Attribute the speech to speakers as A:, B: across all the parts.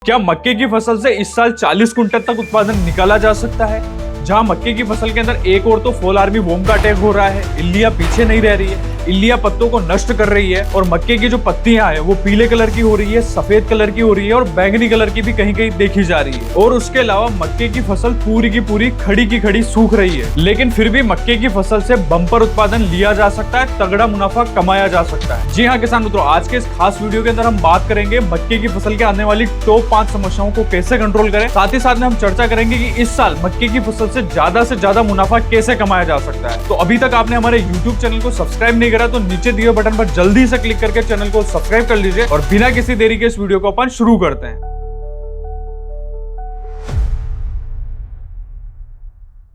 A: क्या मक्के की फसल से इस साल 40 कुंटल तक उत्पादन निकाला जा सकता है? जहां मक्के की फसल के अंदर एक और तो फॉल आर्मी वोम का अटैक हो रहा है, इल्लियां पीछे नहीं रह रही है, इल्लियां पत्तों को नष्ट कर रही है और मक्के की जो पत्तियां हैं वो पीले कलर की हो रही है, सफेद कलर की हो रही है और बैंगनी कलर की भी कहीं कहीं देखी जा रही है। और उसके अलावा मक्के की फसल पूरी की पूरी खड़ी की खड़ी सूख रही है, लेकिन फिर भी मक्के की फसल से बम्पर उत्पादन लिया जा सकता है, तगड़ा मुनाफा कमाया जा सकता है। जी हाँ किसान मित्रों, आज के इस खास वीडियो के अंदर हम बात करेंगे मक्के की फसल के आने वाली टॉप 5 समस्याओं को कैसे कंट्रोल करें। साथ ही साथ में हम चर्चा करेंगे कि इस साल मक्के की फसल से ज्यादा मुनाफा कैसे कमाया जा सकता है। तो अभी तक आपने हमारे YouTube चैनल को सब्सक्राइब नहीं करा तो नीचे दिए बटन पर जल्दी से क्लिक करके चैनल को सब्सक्राइब कर लीजिए और बिना किसी देरी के इस वीडियो को अपन शुरू करते हैं।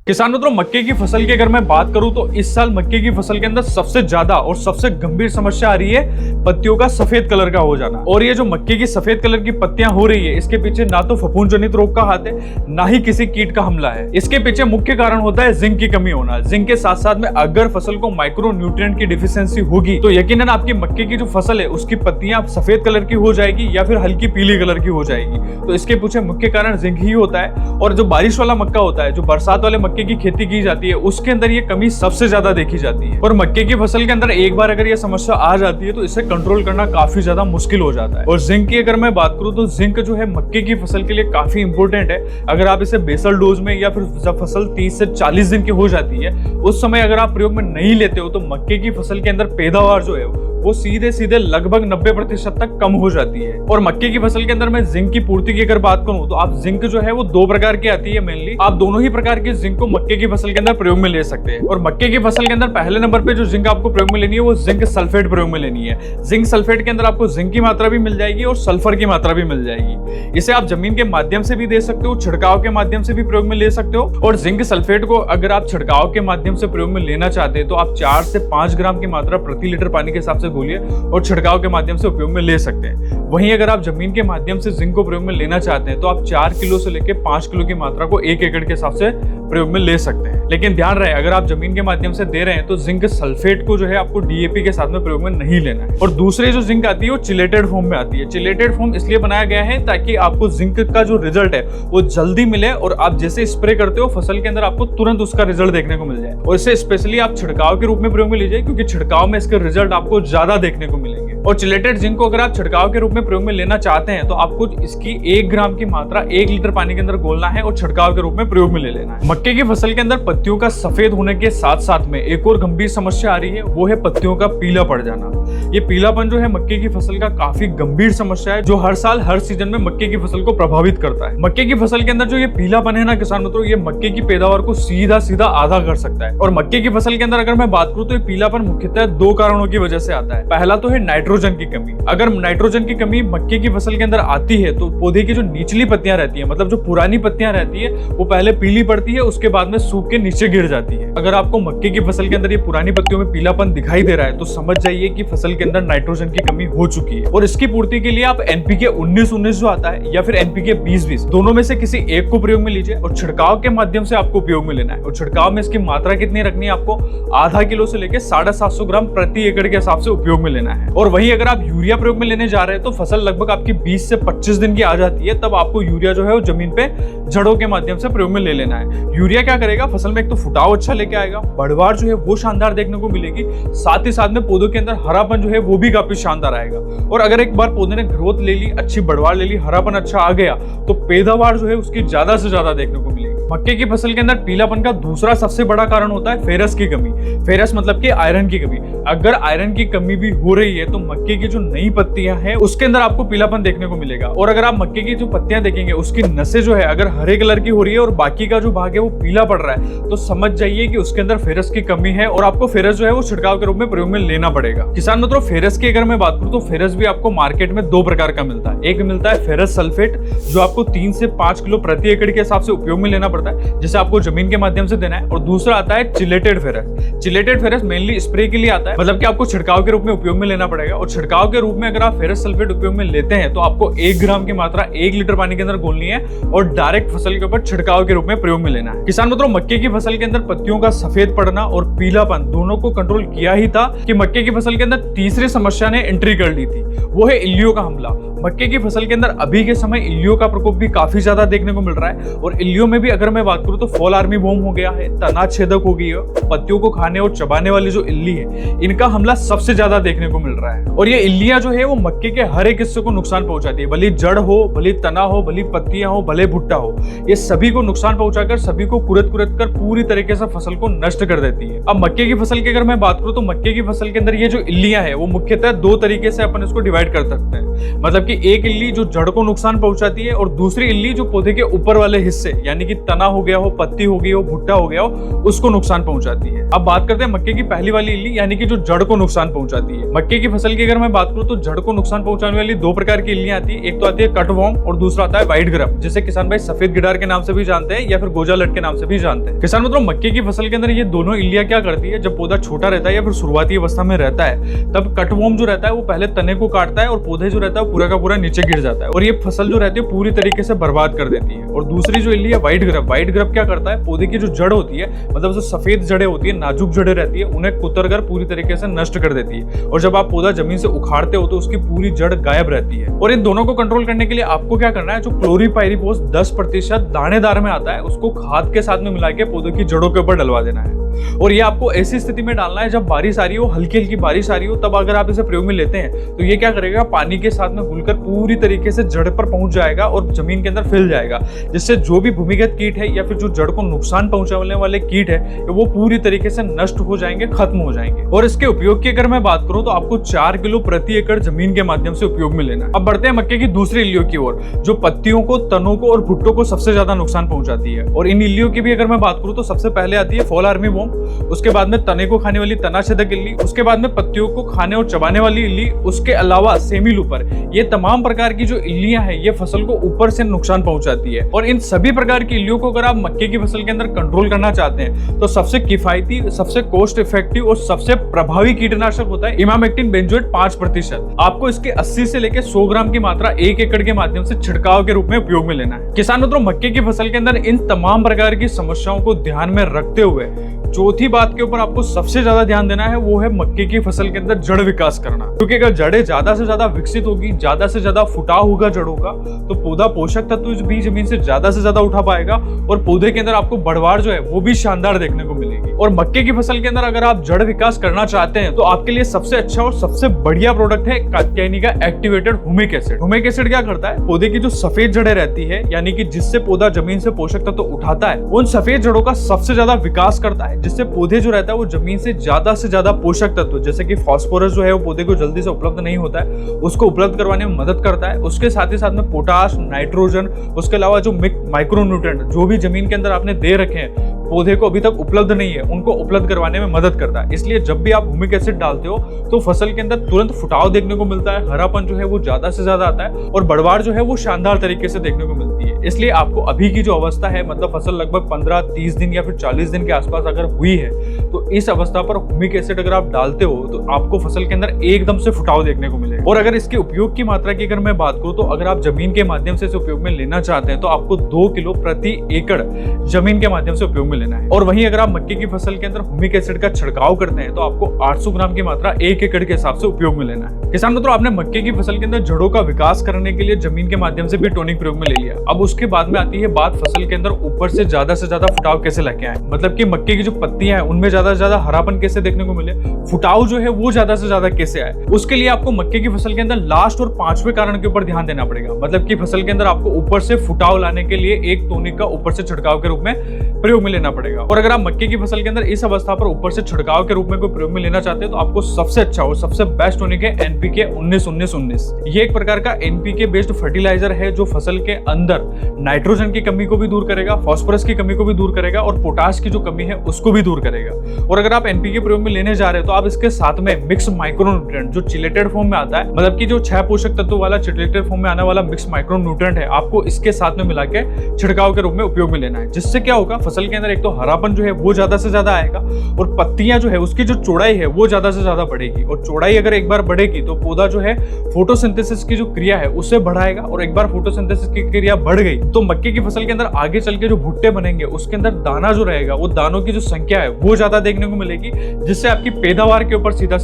A: किसान मित्रों, मक्के की फसल की अगर मैं बात करूं तो इस साल मक्के की फसल के अंदर सबसे ज्यादा और सबसे गंभीर समस्या आ रही है पत्तियों का सफेद कलर का हो जाना। और ये जो मक्के की सफेद कलर की पत्तियां हो रही है, इसके पीछे ना तो फफूंद जनित रोग का हाथ है, ना ही किसी कीट का हमला है। इसके पीछे मुख्य कारण होता है जिंक की कमी होना। जिंक के साथ साथ में अगर फसल को माइक्रो न्यूट्रिएंट की डिफिशियंसी होगी तो यकीनन आपकी मक्के की जो फसल है उसकी पत्तियां सफेद कलर की हो जाएगी या फिर हल्की पीली कलर की हो जाएगी। तो इसके पीछे मुख्य कारण जिंक ही होता है। और जो बारिश वाला मक्का होता है, जो बरसात वाले मक्के की खेती की जाती है, उसके अंदर ये कमी सबसे ज्यादा देखी जाती है। और मक्के की फसल के अंदर एक बार अगर ये समस्या आ जाती है तो इसे कंट्रोल करना काफी ज्यादा मुश्किल हो जाता है। और जिंक की अगर मैं बात करूं तो जिंक जो है मक्के की फसल के लिए काफी इंपॉर्टेंट है। अगर आप इसे बेसल डोज में या फिर जब फसल 30 से 40 दिन की हो जाती है उस समय अगर आप प्रयोग में नहीं लेते हो तो मक्के की फसल के अंदर पैदावार जो है वो सीधे लगभग 90% तक कम हो जाती है। और मक्के की फसल के अंदर मैं जिंक की पूर्ति की अगर बात करूं तो आप जिंक जो है वो 2 प्रकार की आती है मेनली। आप दोनों ही प्रकार की जिंक को मक्के की फसल के अंदर प्रयोग में ले सकते हैं। और मक्के की फसल के अंदर पहले नंबर पे जो जिंक आपको प्रयोग में लेनी है वो जिंक सल्फेट प्रयोग में लेनी है। जिंक सल्फेट के अंदर आपको जिंक की मात्रा भी मिल जाएगी और सल्फर की मात्रा भी मिल जाएगी। इसे आप जमीन के माध्यम से भी दे सकते हो, छिड़काव के माध्यम से भी प्रयोग में ले सकते हो। और जिंक सल्फेट को अगर आप छिड़काव के माध्यम से प्रयोग में लेना चाहते हैं तो आप 4 से 5 ग्राम की मात्रा प्रति लीटर पानी के हिसाब से घोलिए और छिड़काव के माध्यम से उपयोग में ले सकते हैं। वहीं अगर आप जमीन के माध्यम से जिंक को प्रयोग में लेना चाहते हैं तो आप 4 किलो से लेकर 5 किलो की मात्रा को 1 एकड़ के हिसाब से प्रयोग में ले सकते हैं। लेकिन ध्यान रहे, अगर आप जमीन के माध्यम से दे रहे हैं तो जिंक सल्फेट को जो है आपको डीएपी के साथ में प्रयोग में नहीं लेना है। और दूसरी जो जिंक आती है वो चिलेटेड फॉर्म में आती है। चिलेटेड फॉर्म इसलिए बनाया गया है ताकि आपको जिंक का जो रिजल्ट है वो जल्दी मिले और आप जैसे स्प्रे करते हो फसल के अंदर आपको तुरंत उसका रिजल्ट देखने को मिल जाए। और इसे स्पेशली आप छिड़काव के रूप में प्रयोग में लीजिए क्योंकि छिड़काव में इसके रिजल्ट आपको ज्यादा देखने को मिलेंगे। और चिलेटेड जिंक को अगर आप छिड़काव के रूप में प्रयोग में लेना चाहते हैं तो आपको इसकी 1 ग्राम की मात्रा 1 लीटर पानी के अंदर घोलना है और छिड़काव के रूप में प्रयोग में ले लेना है। मक्के की फसल के अंदर पत्तियों का सफेद होने के साथ साथ में एक और गंभीर समस्या आ रही है, वो है पत्तियों का पीला पड़ जाना। ये पीलापन जो है मक्के की फसल का काफी गंभीर समस्या है जो हर साल हर सीजन में मक्के की फसल को प्रभावित करता है। मक्के की फसल के अंदर जो ये पीलापन है ना किसान मित्रों, ये मक्के की पैदावार को सीधा आधा कर सकता है। और मक्के की फसल के अंदर अगर मैं बात करूं तो ये पीलापन मुख्यतः 2 कारणों की वजह से आता है। पहला तो है नाइट्रोजन की कमी। अगर नाइट्रोजन की कमी मक्के की फसल के अंदर आती है तो पौधे की जो निचली पत्तियां रहती है, मतलब जो पुरानी पत्तियां रहती है, वो पहले पीली पड़ती है, उसके बाद में सूख के नीचे गिर जाती है। अगर आपको मक्के की फसल के अंदर ये पुरानी पत्तियों में पीलापन दिखाई दे रहा है तो समझ जाइए कि फसल के अंदर नाइट्रोजन की कमी हो चुकी है। और इसकी पूर्ति के लिए आप एनपीके 19-19 जो आता है या फिर एनपीके 20-20 दोनों में से किसी एक को प्रयोग में लीजिए और छिड़काव के माध्यम से आपको उपयोग में लेना है। और छिड़काव में इसकी मात्रा कितनी रखनी है, आपको आधा किलो से लेकर 750 ग्राम प्रति एकड़ के हिसाब से उपयोग में लेना है। और वहीं अगर आप यूरिया प्रयोग में लेने जा रहे हैं तो फसल लगभग आपकी 20 से 25 दिन की आ जाती है, तब आपको यूरिया जो है वो जमीन पे जड़ों के माध्यम से प्रयोग में ले लेना है। यूरिया क्या करेगा, फसल में एक तो फुटाव अच्छा लेके आएगा, बढ़वार जो है वो शानदार देखने को मिलेगी, साथ ही साथ में पौधों के अंदर हरापन जो है वो भी काफी शानदार आएगा। और अगर एक बार पौधे ने ग्रोथ ले ली, अच्छी बढ़वार ले ली, हरापन अच्छा आ गया तो पैदावार जो है उसकी ज्यादा से ज्यादा देखने को मिलेगी। मक्के की फसल के अंदर पीलापन का दूसरा सबसे बड़ा कारण होता है फेरस की कमी। फेरस मतलब कि आयरन की कमी। अगर आयरन की कमी भी हो रही है तो मक्के की जो नई पत्तियां हैं उसके अंदर आपको पीलापन देखने को मिलेगा। और अगर आप मक्के की जो पत्तियां देखेंगे उसकी नसें जो है अगर हरे कलर की हो रही है और बाकी का जो भाग है वो पीला पड़ रहा है तो समझ जाइए कि उसके अंदर फेरस की कमी है और आपको फेरस जो है वो छिड़काव के रूप में प्रयोग में लेना पड़ेगा। किसान मित्रों, फेरस की अगर मैं बात करूं तो फेरस भी आपको मार्केट में 2 प्रकार का मिलता है। एक मिलता है फेरस सल्फेट जो आपको 3 से 5 किलो प्रति एकड़ के हिसाब से उपयोग में लेना पड़ता है, जिसे आपको जमीन के माध्यम से देना है। और दूसरा आता है chelated ferrous. Chelated ferrous mainly spray के लिए आता है, मतलब कि आपको छिड़काव के रूप में उपयोग में लेना पड़ेगा। और छिड़काव के रूप में अगर आप फेरस सल्फेट उपयोग में लेते हैं तो आपको 1 ग्राम की मात्रा 1 लीटर पानी के अंदर घोलनी है और डायरेक्ट फसल के ऊपर छिड़काव के रूप में प्रयोग में लेना है। किसान मित्रों, मक्के की फसल के अंदर पत्तियों का सफेद पड़ना और पीलापन दोनों को कंट्रोल किया ही था कि मक्के की फसल के अंदर तीसरी समस्या ने एंट्री कर ली थी, वो है इल्लियों का हमला। मक्के की फसल के अंदर अभी के समय इल्लियों का प्रकोप भी काफी ज्यादा देखने को मिल रहा है और इल्लियों में भी अगर मैं बात करूं तो फॉल आर्मी वॉर्म हो गया है, तना छेदक हो गई है, पत्तियों को खाने और चबाने वाली जो इल्ली है इनका हमला सबसे ज्यादा देखने को मिल रहा है। और ये इल्लियां जो है वो मक्के के हर एक हिस्से को नुकसान पहुंचाती है, भले जड़ हो, भले तना हो, भले पत्तियां हो, भले भुट्टा हो, ये सभी को नुकसान पहुंचाकर सभी को कुरत कर पूरी तरीके से फसल को नष्ट कर देती है। अब मक्के की फसल की अगर मैं बात करूं तो मक्के की फसल के अंदर ये जो इल्लियां है वो मुख्यतः दो तरीके से अपन इसको डिवाइड कर सकते हैं। मतलब कि एक इल्ली जो जड़ को नुकसान पहुंचाती है और दूसरी इल्ली जो पौधे के ऊपर वाले हिस्से यानी कि तना हो गया हो, पत्ती हो गई हो, भुट्टा हो गया हो, उसको नुकसान पहुंचाती है। अब बात करते हैं मक्के की पहली वाली इल्ली यानी कि जो जड़ को नुकसान पहुंचाती है। मक्के की फसल की अगर मैं बात करूं तो जड़ को नुकसान पहुंचाने वाली दो प्रकार की इल्लियां आती है। एक तो आती है कटवर्म और दूसरा आता है व्हाइट ग्रब, जिसे किसान भाई सफेद गिडार के नाम से भी जानते हैं या फिर गोजा लट के नाम से भी जानते हैं। किसान मित्रों, मक्के की फसल के अंदर ये दोनों इल्लियां क्या करती है, जब पौधा छोटा रहता है या फिर शुरुआती अवस्था में रहता है तब कटवर्म जो रहता है वो पहले तने को काटता है और पौधे जो रहता है पूरा का पूरा नीचे गिर जाता है और ये फसल जो रहती है पूरी तरीके से बर्बाद कर देती है। और दूसरी जो इल्ली है व्हाइट ग्रब क्या करता है, पौधे की जो जड़ होती है मतलब जो सफेद जड़ें होती है, नाजुक जड़ें रहती है, उन्हें कुतरकर पूरी तरीके से नष्ट कर देती है और जब आप पौधा जमीन से उखाड़ते हो तो उसकी पूरी जड़ गायब रहती है। और इन दोनों को कंट्रोल करने के लिए आपको क्या करना है, जो क्लोरीपाइरिफॉस 10% दानेदार में आता है उसको खाद के साथ में मिला के पौधों की जड़ों के ऊपर डलवा देना है। और ये आपको ऐसी स्थिति में डालना है जब बारिश आ रही हो, हल्की हल्की बारिश आ रही हो, तब अगर आप इसे प्रयोग में लेते हैं तो ये क्या करेगा, पानी के साथ में घुलकर पूरी तरीके से जड़ पर पहुंच जाएगा और जमीन के अंदर फैल जाएगा, जिससे जो भी भूमिगत कीट है या फिर जो जड़ को नुकसान पहुंचाने वाले कीट है वो पूरी तरीके से नष्ट हो जाएंगे, खत्म हो जाएंगे। और इसके उपयोग की अगर मैं बात करूं तो आपको 4 किलो प्रति एकड़ जमीन के माध्यम से उपयोग में लेना है। अब बढ़ते हैं मक्के की दूसरी इल्लियों की ओर, जो पत्तियों को, तनों को और भुट्टों को सबसे ज्यादा नुकसान पहुंचाती है। और इन इल्लियों की भी अगर मैं बात करूं तो सबसे पहले आती है फॉल आर्मी वॉर्म, उसके बाद में तने को खाने वाली तना छेदक इल्ली, उसके बाद में पत्तियों को खाने और चबाने वाली इल्ली, उसके अलावा सेमी लूपर। ये तमाम प्रकार की जो इल्लियां हैं ये फसल को ऊपर से नुकसान पहुंचाती है। और इन सभी प्रकार की इल्लियों को अगर आप मक्के की फसल के अंदर कंट्रोल करना चाहते हैं तो सबसे किफायती, सबसे कॉस्ट इफेक्टिव और सबसे प्रभावी कीटनाशक होता है इमामेक्टिन बेंजोएट 5%। आपको इसके 80 से लेकर 100 ग्राम की मात्रा 1 एकड़ के माध्यम से छिड़काव के रूप में उपयोग में लेना है। किसान मित्रों, मक्के की फसल के अंदर इन तमाम प्रकार की समस्याओं को ध्यान में रखते हुए चौथी बात के ऊपर आपको सबसे ज्यादा ध्यान देना है, वो है मक्के की फसल के अंदर जड़ विकास करना। क्योंकि अगर जड़ें ज्यादा से ज्यादा विकसित होगी, ज्यादा से ज्यादा फुटाव होगा जड़ों का, तो पौधा पोषक तत्व भी जमीन से ज्यादा उठा पाएगा और पौधे के अंदर आपको बढ़वार जो है वो भी शानदार देखने को मिलेगी। और मक्के की फसल के अंदर अगर आप जड़ विकास करना चाहते हैं तो आपके लिए सबसे अच्छा और सबसे बढ़िया प्रोडक्ट है कात्यायनी का activated humic acid. Humic acid क्या करता है, पौधे की जो सफेद जड़ें रहती है यानी कि जिससे पौधा जमीन से पोषक तत्व उठाता है, उन सफेद जड़ों का सबसे ज्यादा विकास करता है, जिससे पौधे जो रहता है वो जमीन से ज्यादा पोषक तत्व जैसे कि फास्फोरस जो है वो पौधे को जल्दी से उपलब्ध नहीं होता है, उसको उपलब्ध करवाने में मदद करता है। उसके साथ ही साथ में पोटाश, नाइट्रोजन, उसके अलावा जो माइक्रोन्यूट्रिएंट जो भी जमीन के अंदर आपने दे रखे हैं पौधे को अभी तक उपलब्ध नहीं है, उनको उपलब्ध करवाने में मदद करता है। इसलिए जब भी आप ह्यूमिक एसिड डालते हो तो फसल के अंदर तुरंत फुटाव देखने को मिलता है, हरापन जो है वो ज्यादा से ज्यादा आता है और बढ़वार जो है वो शानदार तरीके से देखने को मिलती है। इसलिए आपको अभी की जो अवस्था है, मतलब फसल लगभग 15-30 दिन या फिर 40 दिन के आसपास अगर हुई है तो इस अवस्था पर ह्यूमिक एसिड अगर आप डालते हो तो आपको फसल के अंदर एकदम से फुटाव देखने को मिलेगा। और अगर इसके उपयोग की मात्रा की अगर मैं बात करूं तो अगर आप जमीन के माध्यम से इसे उपयोग में लेना चाहते हैं तो आपको 2 किलो प्रति एकड़ जमीन के माध्यम से उपयोग में लेना है। और वहीं अगर आप मक्के की फसल के अंदर ह्यूमिक एसिड का छिड़काव करते हैं तो आपको 800 ग्राम की मात्रा 1 एकड़ के हिसाब से उपयोग में लेना है। किसान मित्रों, आपने मक्के की फसल के अंदर जड़ों का विकास करने के लिए जमीन के माध्यम से भी टोनिक प्रयोग में ले लिया। अब उसके बाद में आती है बात फसल के अंदर ऊपर से ज्यादा फुटाव कैसे लेके आए, मतलब कि मक्के की जो पत्तियां हैं उनमें ज्यादा से ज्यादा हरापन कैसे देखने को मिले, फुटाव जो है वो ज्यादा से ज्यादा कैसे आए। उसके लिए आपको मक्के की फसल के अंदर लास्ट और 5वें कारण के ऊपर ध्यान देना पड़ेगा। मतलब कि फसल के अंदर आपको ऊपर से फुटाव लाने के लिए एक टोनिक का ऊपर से छिड़काव के रूप में प्रयोग में लेना पड़ेगा। और अगर आप मक्के की फसल के अंदर इस अवस्था पर ऊपर से छिड़काव के रूप में कोई प्रयोग में लेना चाहते हैं तो आपको सबसे अच्छा और सबसे बेस्ट टॉनिक है एनपीके 19-19-19। ये एक प्रकार का एनपीके बेस्ड फर्टिलाइजर है जो फसल के अंदर नाइट्रोजन की कमी को भी दूर करेगा, फास्फोरस की कमी को भी दूर करेगा और पोटाश की जो कमी है उसको भी दूर करेगा। और अगर आप एनपीके प्रयोग में लेने जा रहे हैं तो आप इसके साथ में मिक्स माइक्रोन्यूट्रिएंट जो चिलेटेड फॉर्म में आता है, मतलब कि जो 6 पोषक तत्वों वाला चिलेटेड फॉर्म में आने वाला मिक्स माइक्रोन्यूट्रिएंट है, आपको इसके साथ में मिला के छिड़काव के रूप में उपयोग में लेना है। जिससे क्या होगा, फसल के अंदर एक तो हरापन जो है वो ज्यादा से ज्यादा आएगा और पत्तियां जो है उसकी जो चौड़ाई है वो ज्यादा से ज्यादा बढ़ेगी। और चौड़ाई अगर एक बार बढ़ेगी तो पौधा जो है फोटोसिंथेसिस की जो क्रिया है उससे बढ़ाएगा और एक बार फोटोसिंथेसिस की क्रिया बढ़ गई तो मक्के की फसल के अंदर आगे चल के जो भुट्टे बनेंगे उसके अंदर दाना जो रहेगा वो दानों की जो संख्या है वो ज्यादा देखने को मिलेगी, जिससे आपकी पैदावार के ऊपर सीधा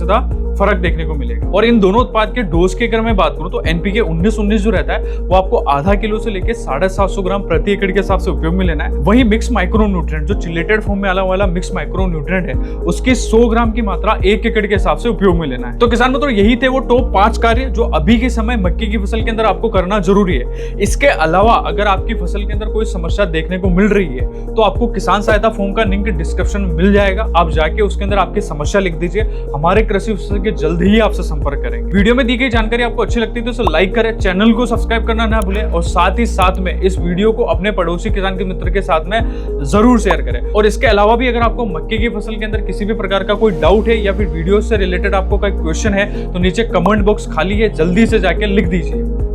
A: फर्क देखने को मिलेगा। और इन दोनों उत्पाद के डोज की अगर मैं बात करूं तो एनपीके 19-19 जो रहता है वो आपको आधा किलो से लेकर 750 ग्राम प्रति एकड़ के हिसाब से उपयोग में लेना है। वही मिक्स माइक्रो न्यूट्रिएंट जो चिलेटेड फॉर्म में आने वाला मिक्स माइक्रो न्यूट्रिएंट है उसकी 100 ग्राम की मात्रा 1 एकड़ के हिसाब से उपयोग में लेना है। तो किसान मित्रों यही थे वो टॉप 5 कार्य जो अभी के समय मक्के की फसल के अंदर आपको करना जरूरी है। इसके अलावा अगर आपकी फसल के अंदर कोई समस्या देखने को मिल रही है तो आपको किसान सहायता फॉर्म का लिंक डिस्क्रिप्शन में मिल जाएगा, आप जाके उसके अंदर आपकी समस्या लिख दीजिए, हमारे कृषि विशेषज्ञ जल्द ही आपसे संपर्क करेंगे। वीडियो में दी गई जानकारी आपको अच्छी लगती है तो इसे लाइक करें, चैनल को सब्सक्राइब करना ना भूलें और साथ ही साथ में इस वीडियो को अपने पड़ोसी किसान के मित्र के साथ में जरूर शेयर करें। और इसके अलावा भी अगर आपको मक्के की फसल के अंदर किसी भी प्रकार का कोई डाउट है या फिर वीडियो से रिलेटेड आपको कोई क्वेश्चन है तो नीचे कमेंट बॉक्स खाली है, जल्दी से जाके लिख दीजिए।